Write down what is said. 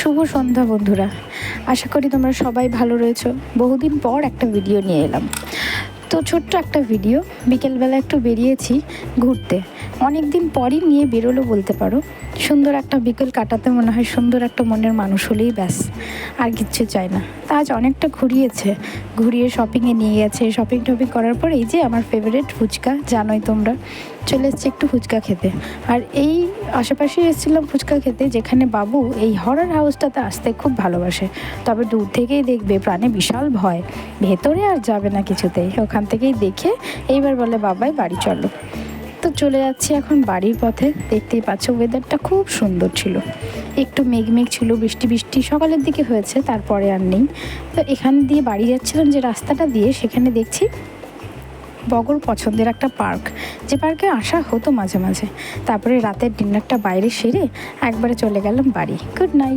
শুভ সন্ধ্যা বন্ধুরা, আশা করি তোমরা সবাই ভালো রয়েছো। বহুদিন পর একটা ভিডিও নিয়ে এলাম। তো ছোট্ট একটা ভিডিও, বিকেলবেলা একটু বেরিয়েছি ঘুরতে, অনেক দিন পরই নিয়ে বেরোলো বলতে পারো। সুন্দর একটা বিকেল কাটাতে মনে হয় সুন্দর একটা মনের মানুষ হলেই ব্যাস, আর কিচ্ছু চাই না। তা আজ অনেকটা ঘুরিয়ে শপিংয়ে নিয়ে গেছে। শপিং টপিং করার পর এই যে আমার ফেভারিট ফুচকা, জানোই তোমরা, চলে এসেছি একটু ফুচকা খেতে। আর এই আশেপাশে এসেছিলাম ফুচকা খেতে, যেখানে বাবু এই হরর হাউসটাতে আসতে খুব ভালোবাসে। তবে দূর থেকেই দেখবে প্রাণে বিশাল ভয়, ভেতরে আর যাবে না কিছুতেই। ওখান থেকেই দেখে এইবার বলে বাবাই বাড়ি চলো। তো চলে যাচ্ছি এখন বাড়ির পথে। দেখতেই পাচ্ছ ওয়েদারটা খুব সুন্দর ছিল, একটু মেঘ ছিল, বৃষ্টি বৃষ্টি সকালের দিকে হয়েছে, তারপরে আর নেই। তো এখান দিয়ে বাড়ি যাচ্ছিলাম যে রাস্তাটা দিয়ে, সেখানে দেখছি বগর পছন্দের একটা পার্ক, যে পার্কে আসা হতো মাঝে মাঝে। তারপরে রাতের ডিনারটা বাইরে সেরে একবারে চলে গেলাম বাড়ি। Good night.